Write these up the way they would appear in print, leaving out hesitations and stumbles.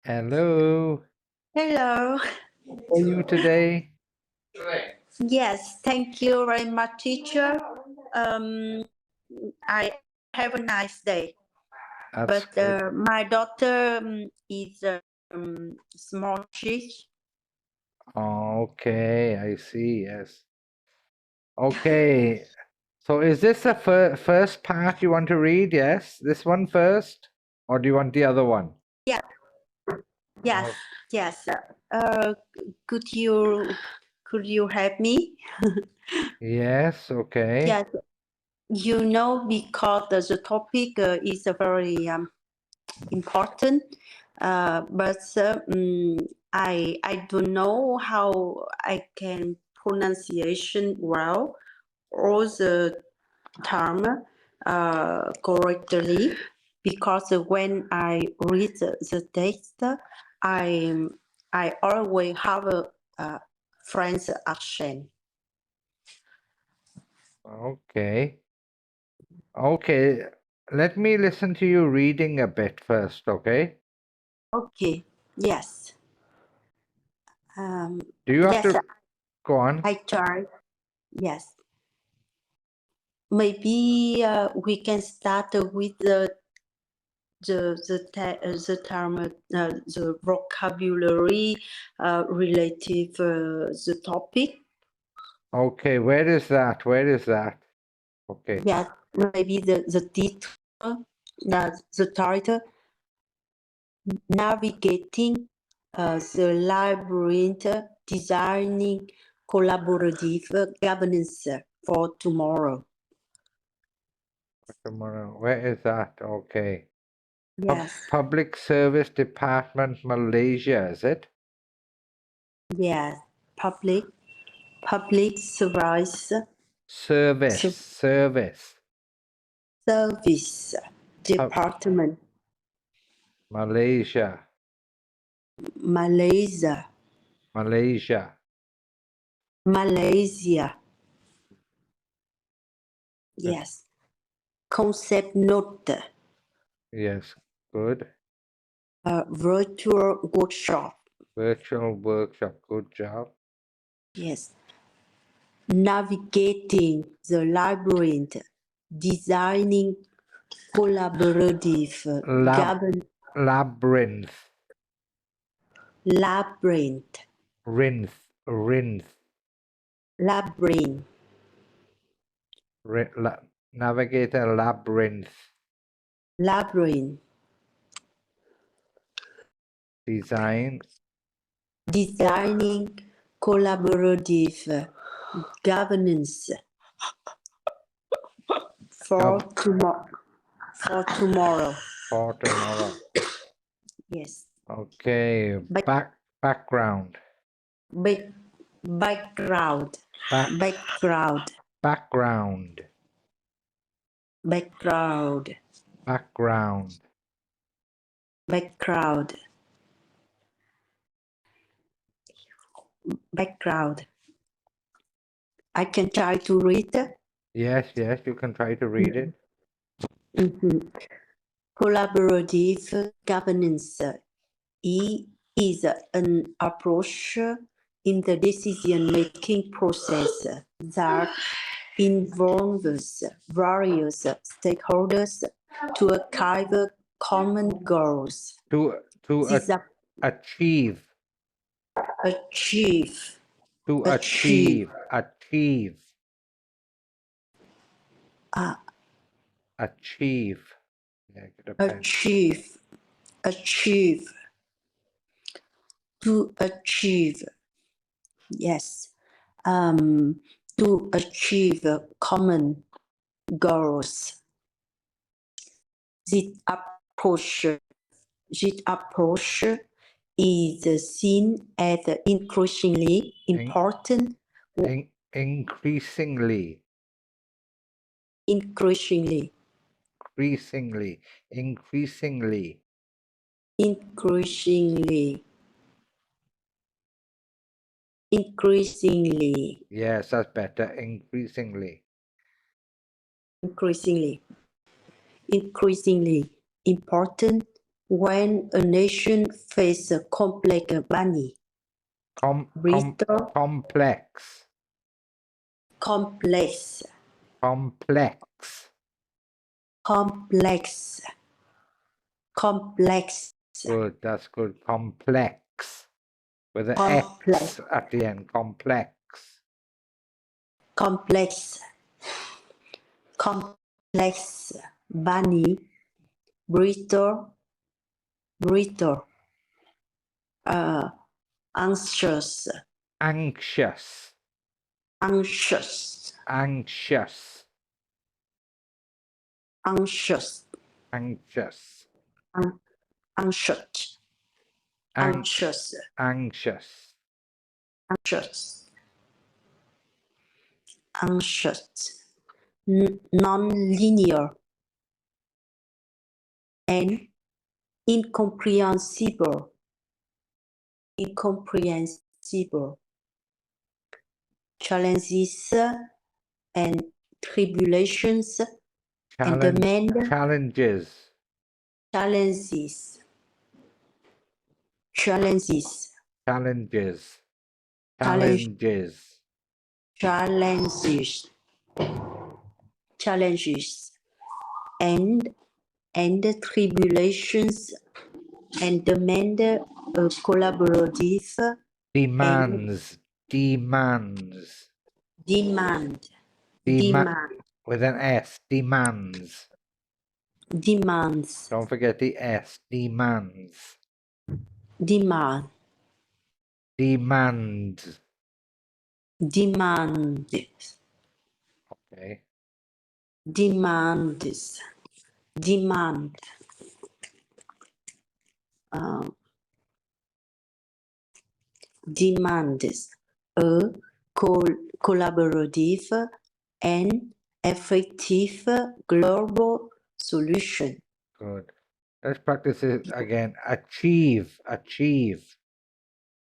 Hello. Hello. How are you today? Yes, thank you very much, teacher. I have a nice day. That's But good. my daughter is small cheese. Okay, I see. Yes. Okay. So is this the first part you want to read? Yes, this one first, or do you want the other one? Yeah. Yes. Oh, Yes. Could you help me? yes. Okay. Yes. You know, because the topic is very important, but I don't know how I can pronunciation well all the term correctly, because when I read the text, I always have a French accent. Okay. Okay. Let me listen to you reading a bit first, okay? Okay. Yes. Do you have Yes. to go on? I try. Yes. Maybe we can start with the term, the vocabulary relative the topic. Okay. Where is that? Where is that? Okay. Yes, maybe the title, the title, navigating the labyrinth, designing collaborative governance for tomorrow. Tomorrow. Where is that? Okay. Yes, Public Service Department, Malaysia, is it? yes, public service Service department, Malaysia, Malaysia, yes, concept note, yes, good. virtual workshop, Virtual workshop, good job. yes, navigating the labyrinth, designing collaborative Labyrinth, labyrinth, labyrinth, navigate a labyrinth, labyrinth, designing collaborative governance for tomorrow. For tomorrow. Yes. Okay, background. Background. Background. Background. I can try to read. Yes, you can try to read it. Collaborative governance is an approach in the decision-making process that involves various stakeholders to achieve common goals. To achieve. Achieve. To achieve. Achieve. Yeah, get a pen. Achieve. To achieve. Yes. To achieve common goals. This approach is seen as increasingly important. Increasingly. Yes, that's better. Increasingly. increasingly important when a nation faces complex money, Bristol, complex, complex, complex. complex, complex, Good, that's good. Complex. With an complex, X at the end. Complex. complex, complex money, Bristol, anxious, Anxious. anxious, Anxious. anxious, Anxious. anxious, anxious, Anxious. anxious, anxious, non-linear, and incomprehensible, incomprehensible, challenges and tribulations and demand Challenges. challenges, challenges, Challenges. Challenge- Challenges. challenges, and tribulations and demand a collaborative Demands. Demands. demand, With an S. Demands. demands, Don't forget the S. Demands. demand, Demands. demand, Okay. demands, demand, demands a collaborative and effective global solution. Good. Let's practice it again. Achieve. Achieve.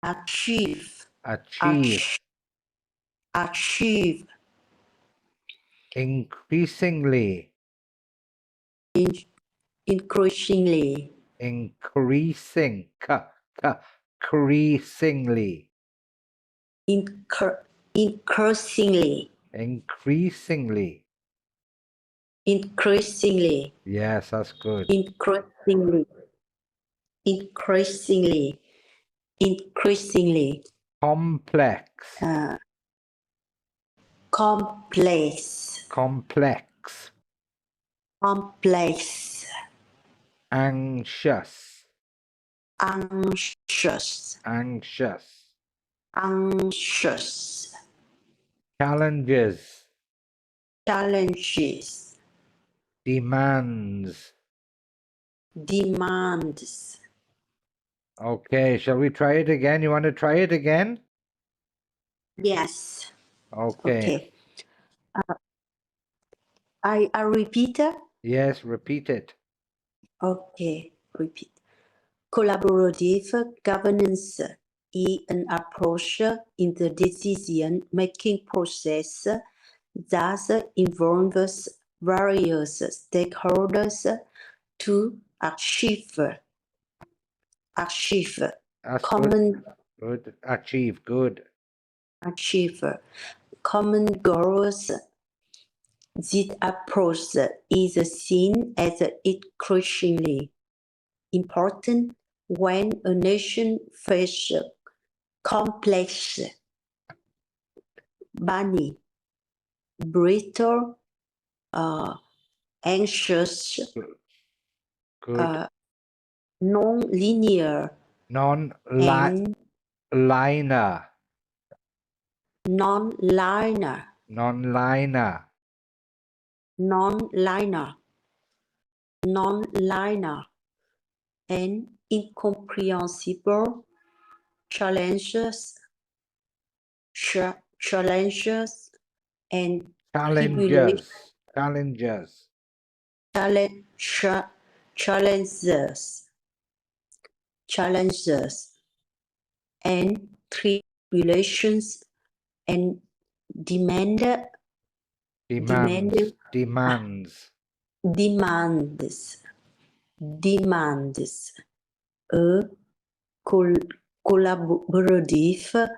Achieve, Achieve. achieve, Increasingly. increasingly, Increasing. Increasingly. increasingly, Increasingly. increasingly, Yes, that's good. increasingly, increasingly, increasingly, Complex. complex, Complex. complex, Anxious. anxious, Anxious. anxious, Challenges. challenges, Demands. demands. Okay, shall we try it again? You want to try it again? Yes. Okay. Okay. I repeat. Yes, repeat it. Okay, repeat. Collaborative governance is an approach in the decision-making process that involves various stakeholders to achieve That's common good. Achieve. Good. common goals. This approach is seen as increasingly important when a nation faces complex, money, brittle, anxious, Good. non-linear, Non-liner. non-linear, Non-liner. non-linear, and incomprehensible challenges, and Challenges. challenges and tribulations and Demands. demands a collaborative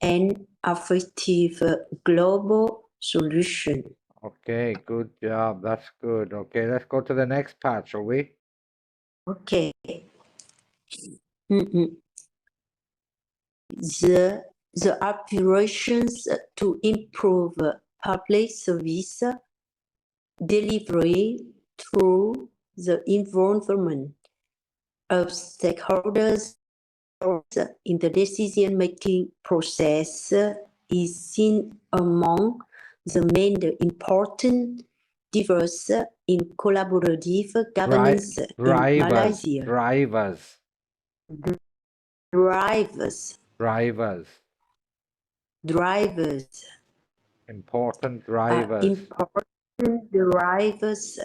and effective global solution. Okay, good job. That's good. Okay, let's go to the next part, shall we? Okay. Mm-mm. The operations to improve public service delivery through the involvement of stakeholders in the decision-making process is seen among the main important drivers in collaborative governance in Malaysia. Drivers. Important drivers. Important drivers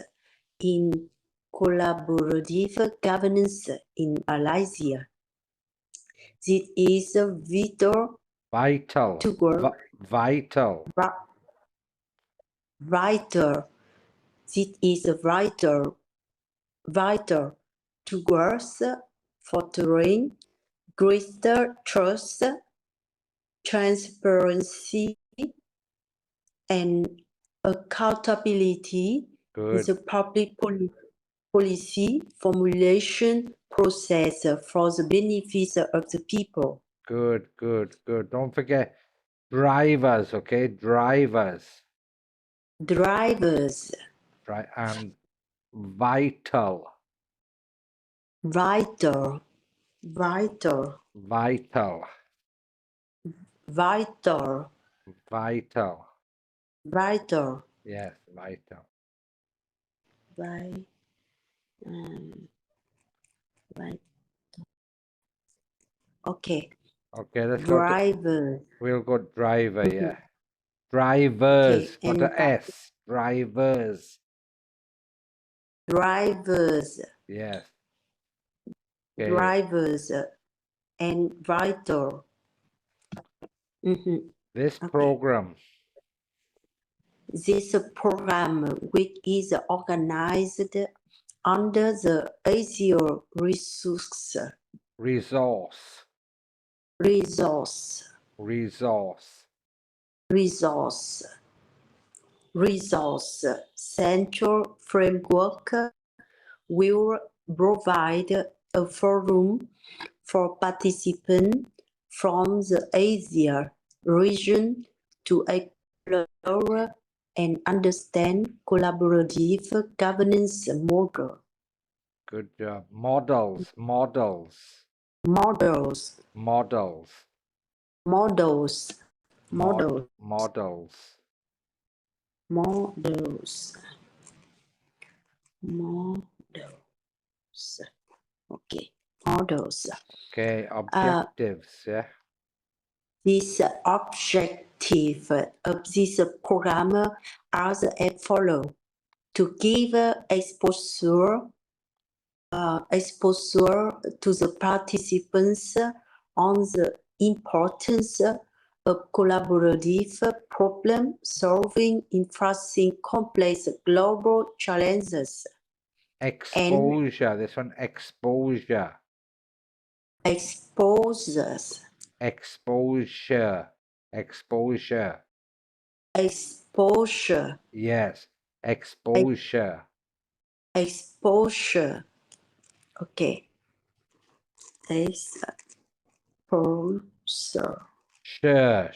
in collaborative governance in Malaysia. This is vital Vital. to work. Vital. Vital. This is vital towards fostering greater trust, transparency, and accountability in Good. the public policy formulation process for the benefit of the people. Good, good, good. Don't forget drivers, okay? Drivers. Drivers. And vital. Vital. Vital. Vital. Vital. Vital. Yes, vital. Vital. Okay. Okay, let's Driver. go. We'll go driver, yeah. Drivers. Okay, Got the S. Drivers. Drivers. Yes. Okay. Drivers and vital. This Okay. program. This program, which is organized under the Asia Resource Central Framework, will provide a forum for participants from the Asia region to explore and understand collaborative governance model. Good job. Models. Okay, models. Okay, objectives, yeah. These objectives of this program are as follows: to give exposure to the participants on the importance of collaborative problem solving in facing complex global challenges. Exposure. This one, exposure. Exposes. Exposure. Yes, exposure. Okay. Exposure. Sure.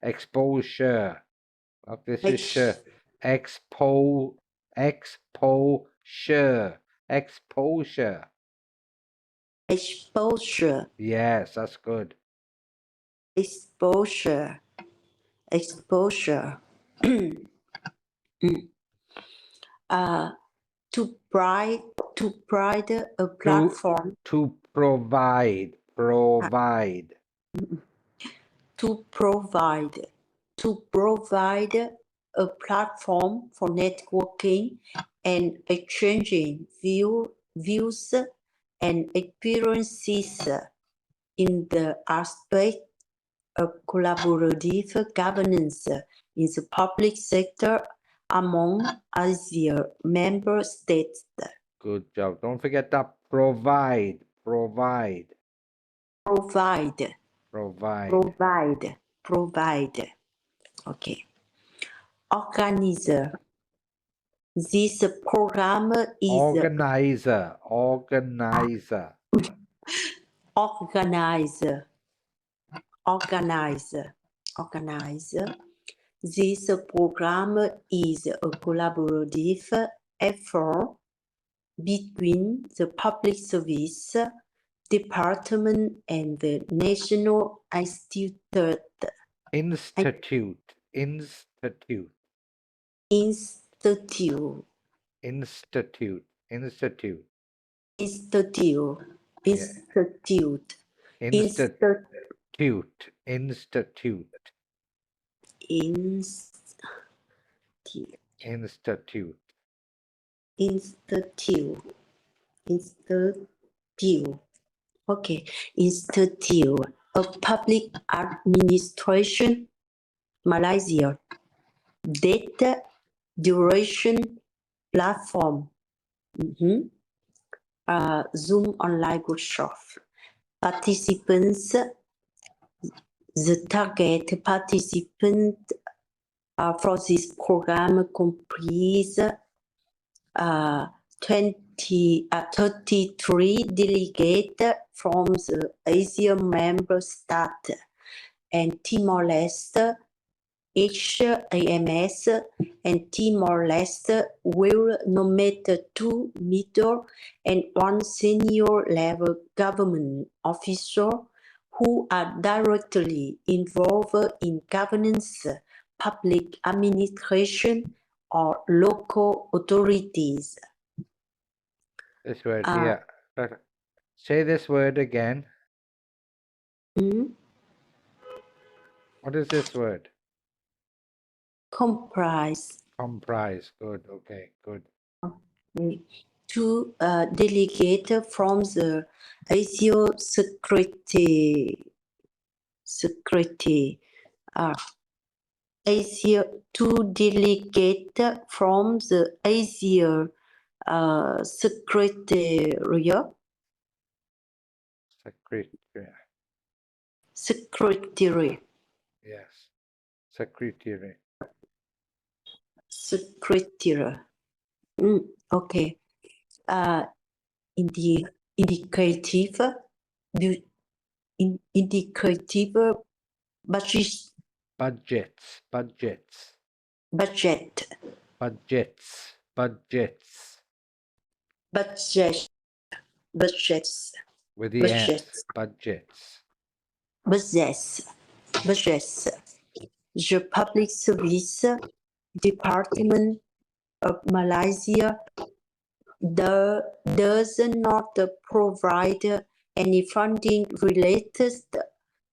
Exposure. Oh, this is sure. Exposure. Exposure. Yes, that's good. Exposure. To provide a platform. To provide. To provide a platform for networking and exchanging views and experiences in the aspect of collaborative governance in the public sector among ASEAN member states. Good job. Don't forget that provide. Provide. Provide. Provide. Provide. Provide. Okay. Organizer. This program is Organizer. Organizer. organizer. Organizer. Organizer. This program is a collaborative effort between the Public Service Department and the National Institute. Institute. Institute. Institute. Institute. Institute. Institute. Yeah. Institute. Institute. Institute. Institute. Institute. Institute. Institute. Okay. Institute of Public Administration, Malaysia. Data duration platform. Zoom online workshop. Participants, the target participant for this program comprise 33 delegates from the ASEAN member states and Timor-Leste. Each AMS and Timor-Leste will nominate 2 middle and 1 senior level government officer who are directly involved in governance, public administration, or local authorities. This word here. Say this word again. What is this word? Comprise. Comprise. Good. Okay. Good. 2 delegates from the ASEAN ASEAN 2 delegates from the ASEAN Secretariat. Secretary. Yes. Secretary. Secretary. Okay. Indicative budget. Budgets. Budgets. Budget. Budgets. Budgets. Budget. Budgets. With the Budgets. S. Budgets. Budgets. Budgets. The Public Service Department of Malaysia does not provide any funding related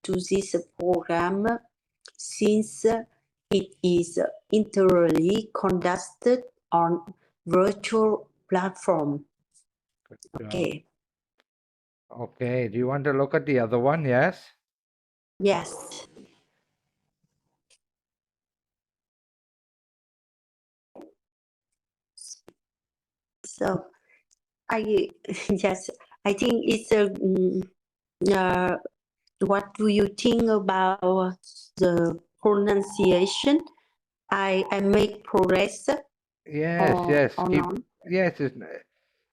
to this program since it is entirely conducted on virtual platform. Okay. Okay. Do you want to look at the other one? Yes? Yes. So I think it's what do you think about the pronunciation? I make progress. Yes, yes. Yes,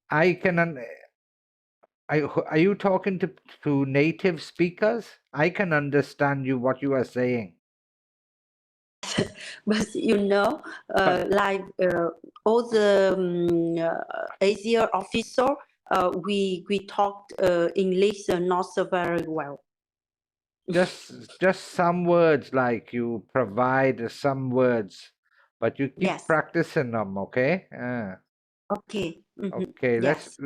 I can. Are you talking to native speakers? I can understand what you are saying. But like all the Asia officer, we talked English not so very well. Just some words, like you provide some words, but you keep practicing them. Okay. Okay. Okay. Let's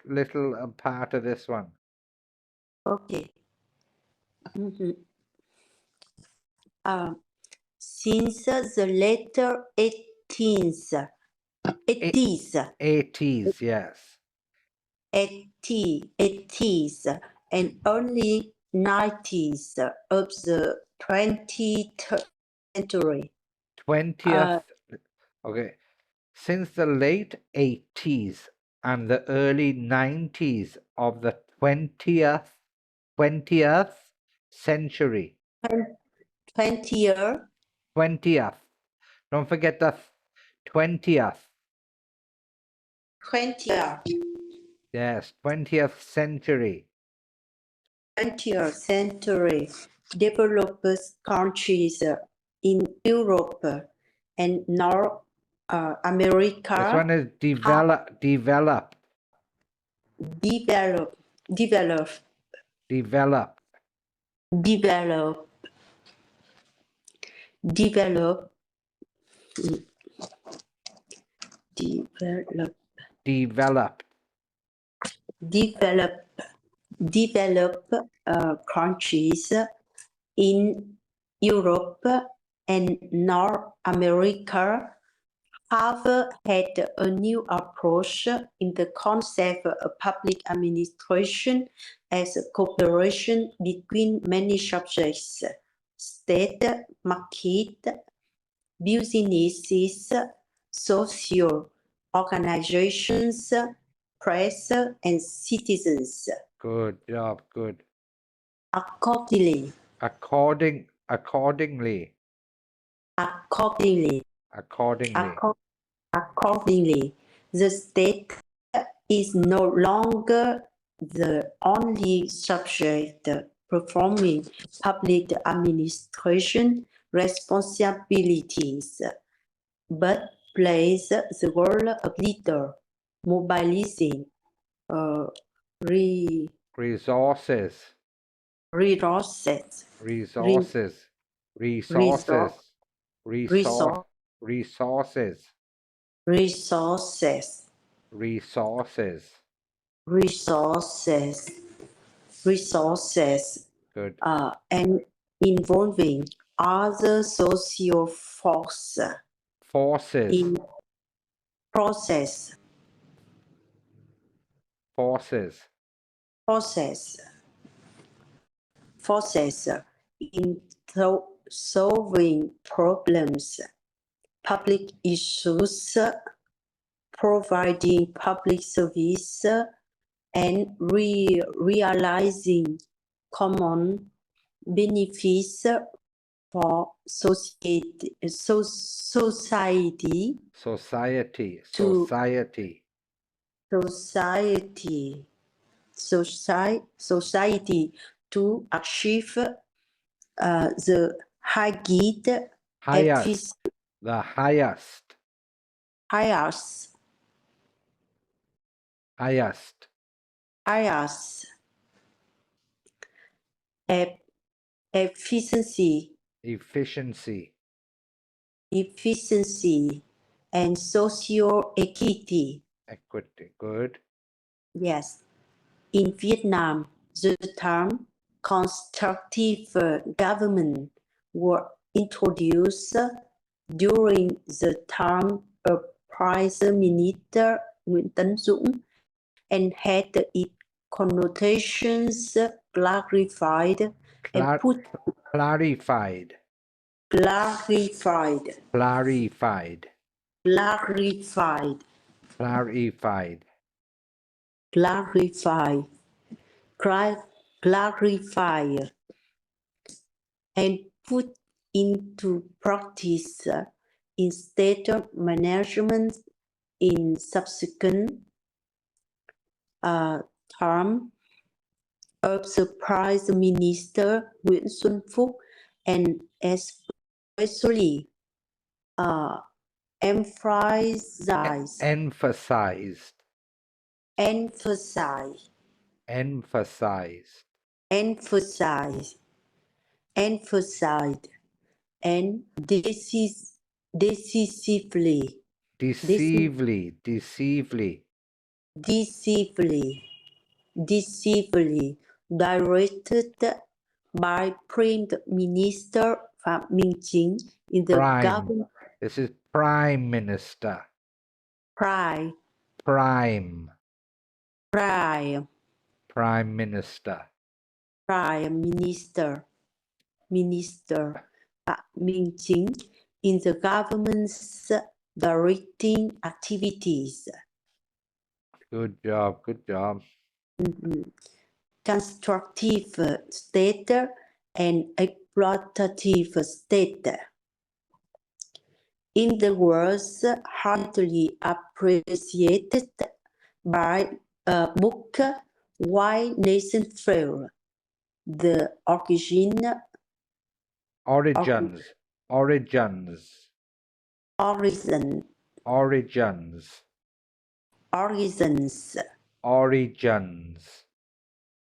little part of this one. Okay. Since the later 80s, yes. 80s and early 90s of the 20th century. Okay. Since the late 80s and the early 90s of the 20th century. 20th. 20th. Don't forget the 20th. 20th. Yes, 20th century. 20th century developed countries in Europe and North America. This one is develop. Develop. Developed countries in Europe and North America have had a new approach in the concept of public administration as a cooperation between many subjects: state, market, businesses, social organizations, press, and citizens. Good job. Good. Accordingly, Accordingly. The state is no longer the only subject performing public administration responsibilities, but plays the role of leader, mobilizing resources. Good. And involving other social forces in in solving problems, public issues, providing public service, and realizing common benefits for society. To achieve the highest efficiency and social equity. Good. Yes. In Vietnam, the term constructive government were introduced during the term of Prime Minister Nguyễn Tấn Dũng and had its connotations clarified. Clarify and put into practice in state management in subsequent term of the Prime Minister Nguyễn Xuân Phúc, and especially emphasized and decisively directed by Prime Minister Phạm Minh Chính in the government. This is Prime Minister. Prime Minister Phạm Minh Chính in the government's directing activities. Good job. Good job. Constructive state and exploitative state. In the words highly appreciated by a book, Why Nations Fail, The Origins, Origins. Origins. Origins, Origins. Origins, Origins.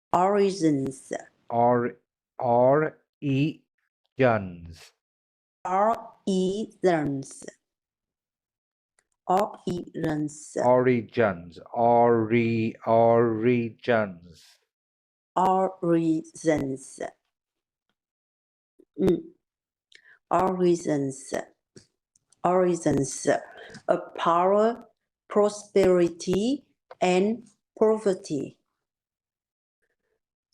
Origins, Origins. Origins, Origins, Origins. Origins. Origins, Origins, Origins, a power, prosperity, and poverty.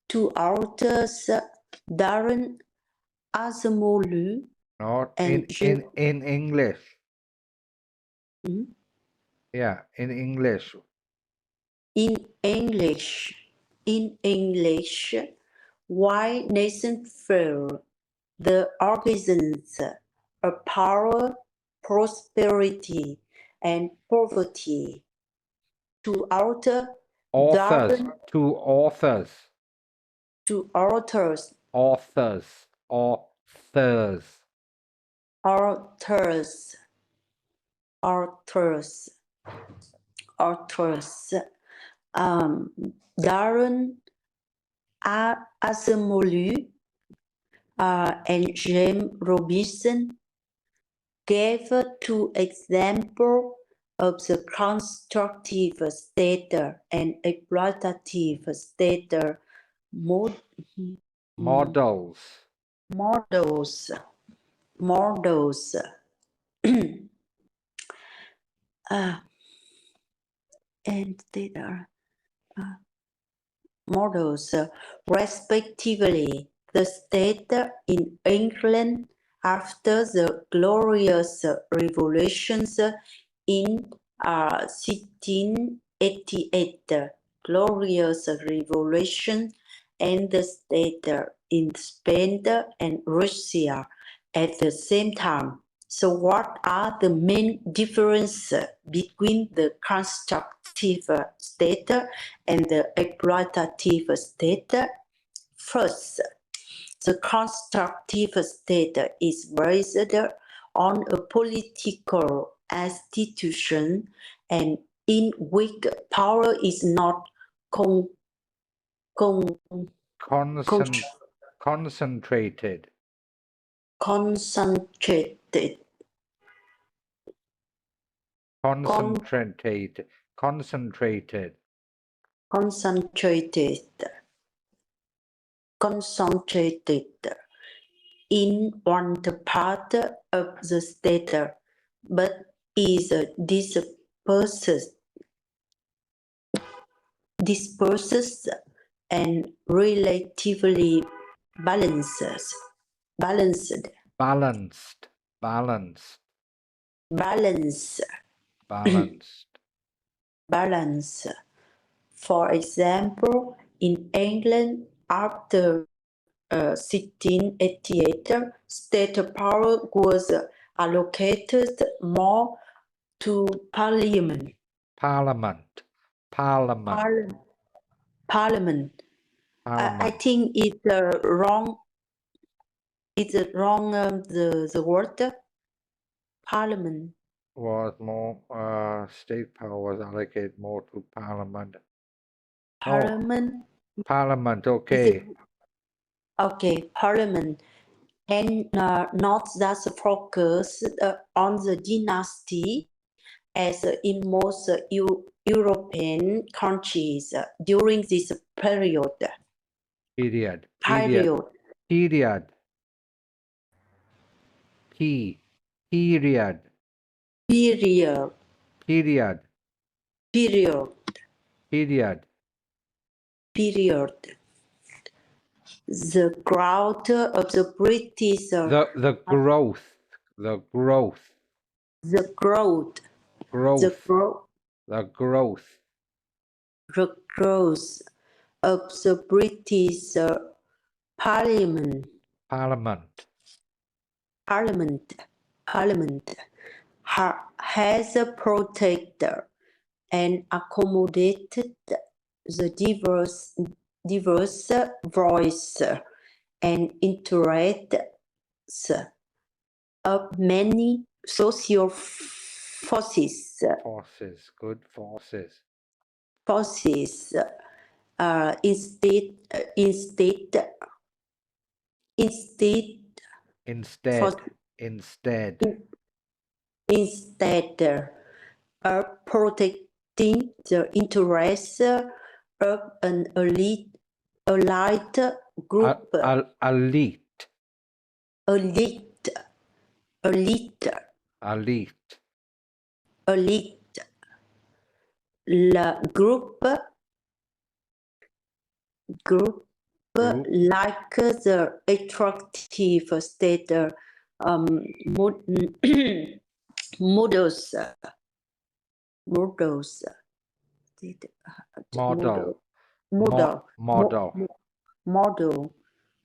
Two authors, Darren Acemoglu Not and in English. Mhm. Yeah, in English. in English, Why Nations Fail, The Origins, a Power, Prosperity, and Poverty. Two authors, Authors. Darren, Two authors. two authors, Authors. Authors. authors, authors, authors. Darren Acemoglu and James Robinson gave two examples of the constructive state and exploitative state Models. models. And they are models, respectively. The state in England after the Glorious Revolutions in 1688, Glorious Revolution, and the state in Spain and Russia at the same time. So what are the main differences between the constructive state and the exploitative state? First, the constructive state is based on a political institution and in which power is not Concentrated. concentrated. Concentrated. Concentrated in one part of the state, but is dispersed and relatively balanced. Balance. For example, in England after 1688, state power was allocated more to Parliament. I think it's wrong. It's wrong. The word Parliament was more. State power was allocated more to Parliament. Parliament. Okay. Okay, Parliament, and not just focus on the dynasty as in most European countries during this period. Period. The growth of the British the growth the growth, the growth, growth, the growth the growth of the British Parliament, Parliament has protected and accommodated the diverse voice and interests of many social forces, good forces, instead of protecting the interests of an elite group, elite, la group like the attractive state models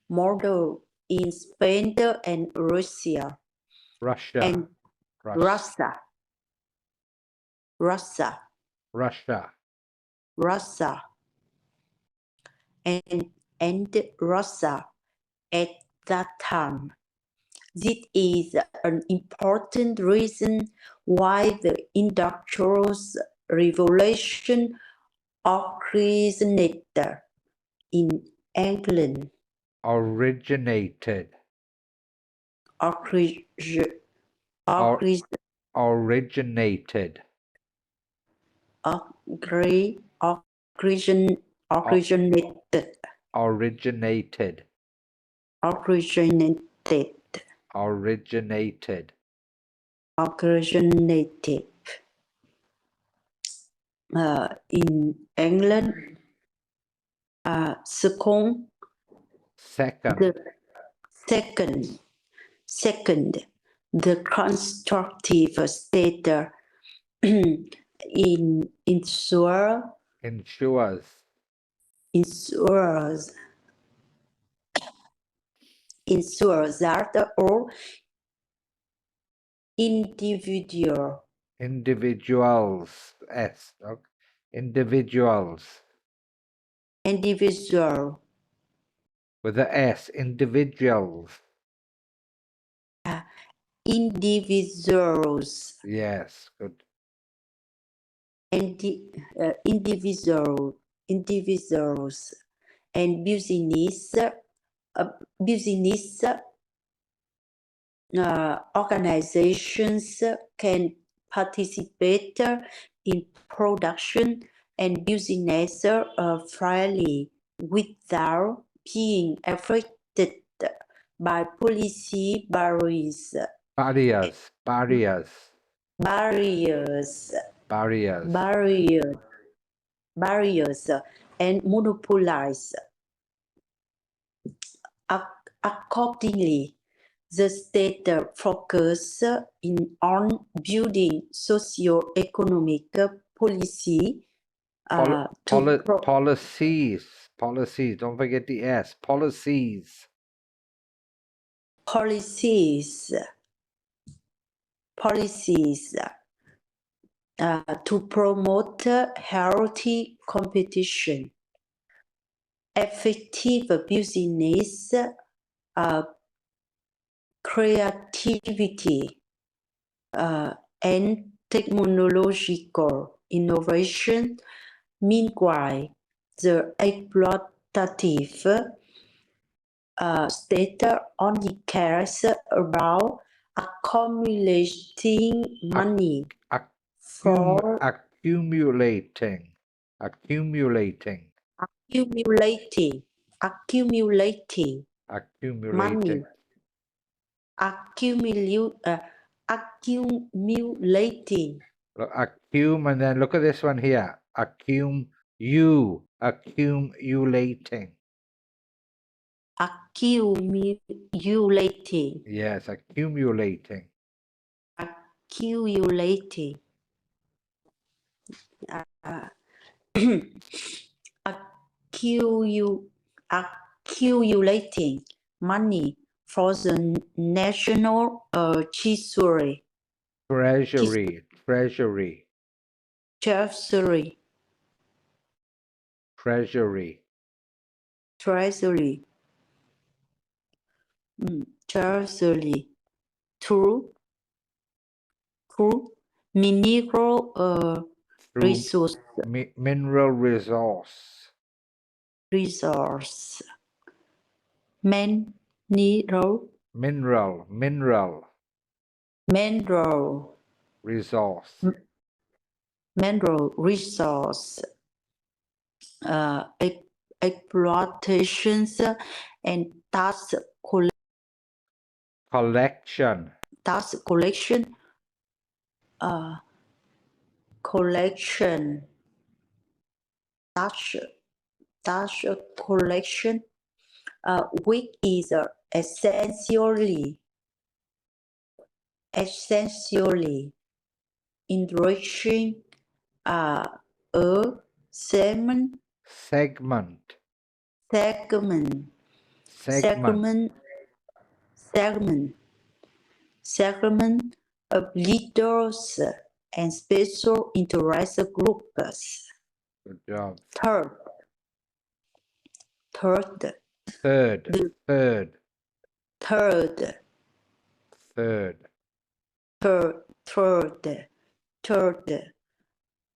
model in Spain and Russia Russia, and Russia at that time. This is an important reason why the Industrial Revolution originated in England. Originated. In England. Second, the constructive state ensures that all individuals with the S, individuals. Yes, good. Individuals and business organizations can participate in production and business freely without being affected by policy barriers and monopolize. Accordingly, the state focus on building socio-economic policy policies. Don't forget the S. Policies to promote healthy competition, effective business, creativity, and technological innovation. Meanwhile, the exploitative state only cares about accumulating money accumulating money. Accumulating. Accum, and then look at this one here. Accumulating. Yes, accumulating. accumulating accumulating money for the national treasury. Treasury. Treasury. Treasury. Treasury. Treasury. Treasury. Through mineral Through resource. mineral resource. Resource. Mineral. Mineral. Mineral. Mineral. Resource. Mineral resource. Exploitations and tax Collection. collection. Collection. Tax collection, which is essentially enriching a segment of leaders and special interest groups. Good job. Third.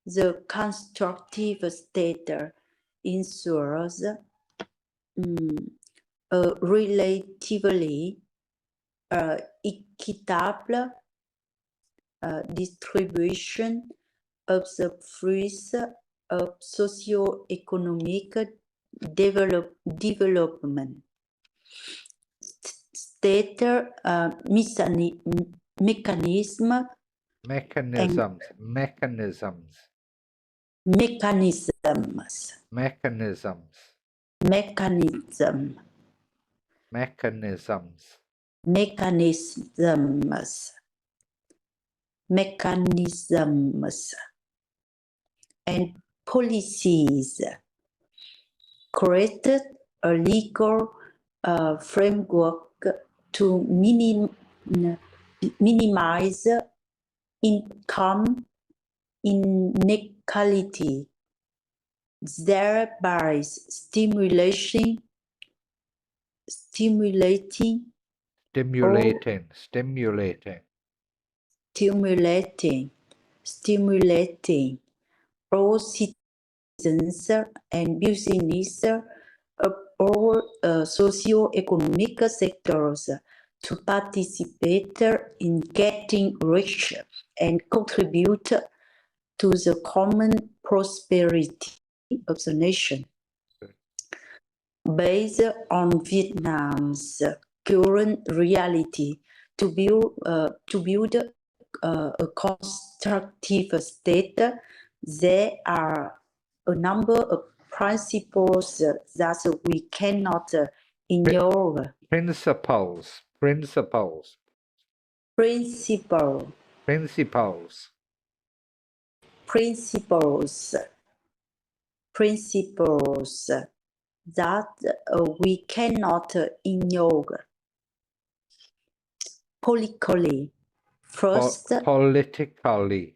The constructive state ensures a relatively equitable distribution of the fruits of socio-economic development. State mechanisms. And policies created a legal framework to minimize income inequality, thereby stimulating all citizens and business of all socio-economic sectors to participate in getting rich and contribute to the common prosperity of the nation. Based on Vietnam's current reality, to build a constructive state, there are a number of principles that we cannot ignore. Principles. That we cannot ignore. Politically. First. Politically.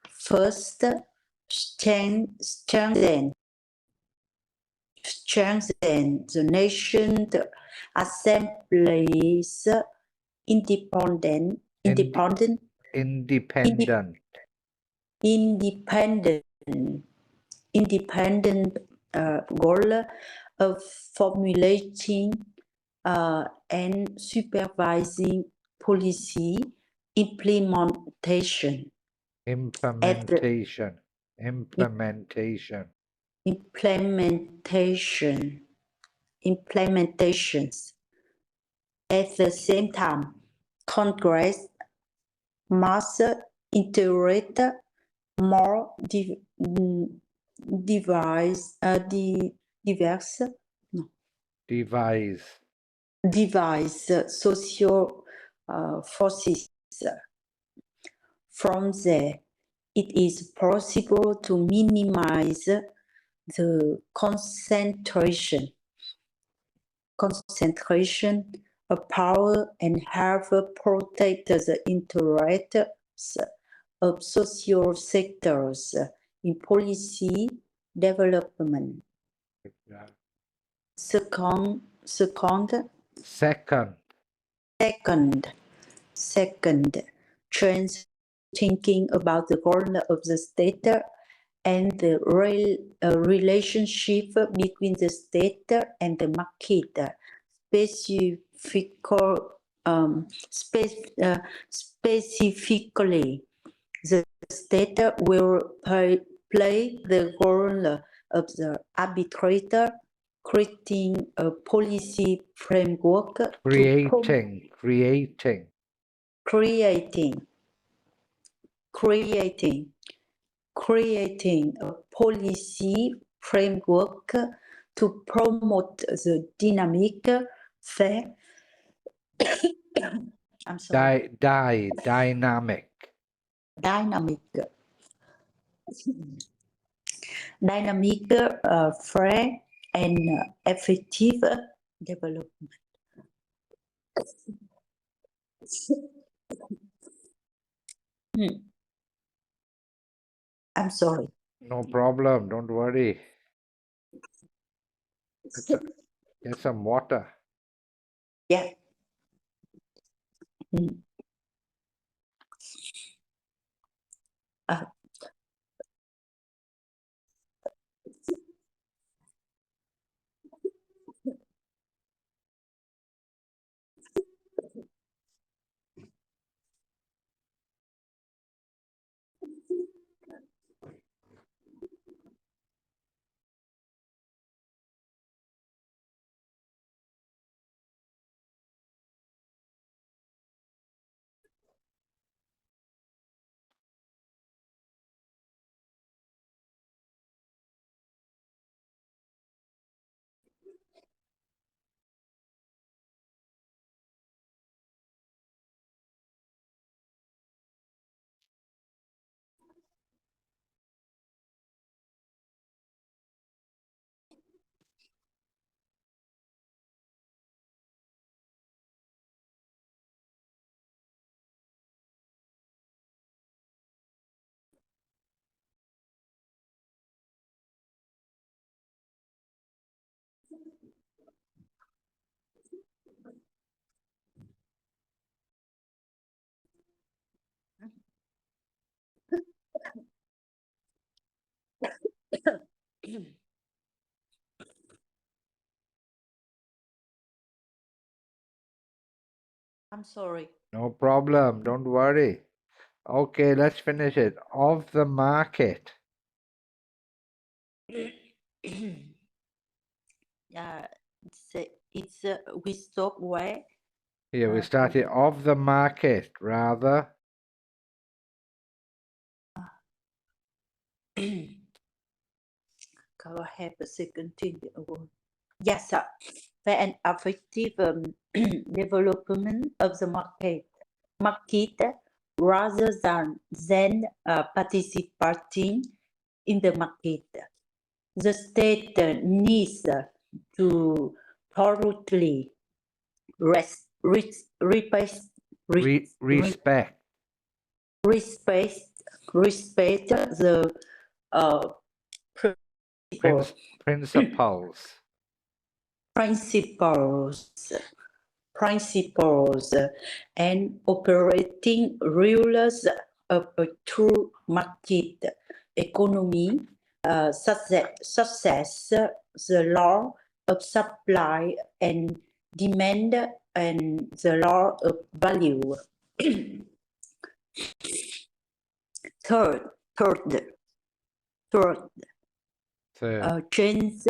First, strengthen the nation, the assembly's independent goal of formulating and supervising policy implementations At the same time, Congress must integrate more devise social forces. From there, it is possible to minimize the concentration of power and help protect the interests of social sectors in policy development. Second, trends thinking about the role of the state and the relationship between the state and the market. Specifically, the state will play the role of the arbitrator, creating a policy framework, creating a policy framework to promote the dynamic, fair, I'm sorry. Dynamic, fair, and effective development. I'm sorry. No problem, don't worry. Get some water. Yeah. I'm sorry. No problem, don't worry. Okay, let's finish it. Of the market. We stop where? Here we started of the market, rather. Go ahead, a second thing. Yes, sir. Fair and effective development of the market rather than participating in the market. The state needs to thoroughly respect the principles and operating rules of a true market economy, such as the law of supply and demand and the law of value. Third, trends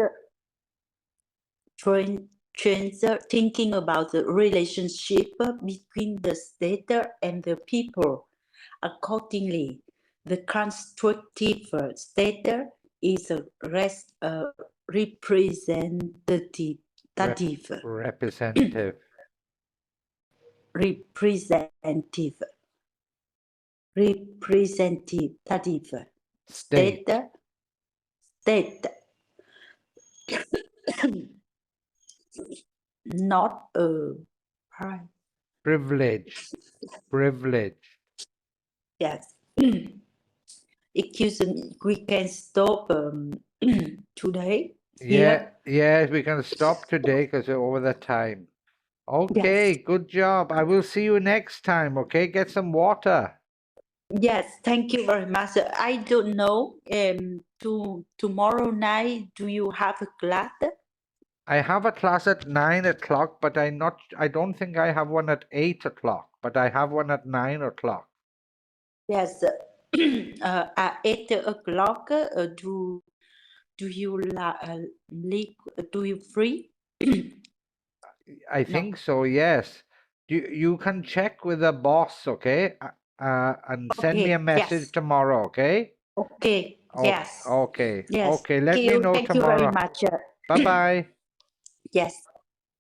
thinking about the relationship between the state and the people. Accordingly, the constructive state is a representative Representative. Representative. Representative. State. State. Not a prime. Privilege. Privilege. Yes. Excuse me, we can stop today. Yes, we can stop today because we're over the time. Okay, good job. I will see you next time, okay? Get some water. Yes, thank you very much. I don't know, tomorrow night, do you have a class? I have a class at 9 o'clock, but I don't think I have one at 8 o'clock, but I have one at 9 o'clock. Yes, at 8 o'clock, do you do you free? I think so, yes. You can check with the boss, okay? And send me a message tomorrow, okay? Okay, yes. Okay, Yes. okay. Let me know Thank tomorrow. you very much. Bye-bye. Yes.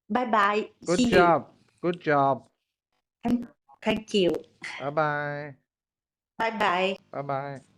Bye-bye. Good See job. Good job. you. Thank you. Bye-bye. Bye-bye. Bye-bye.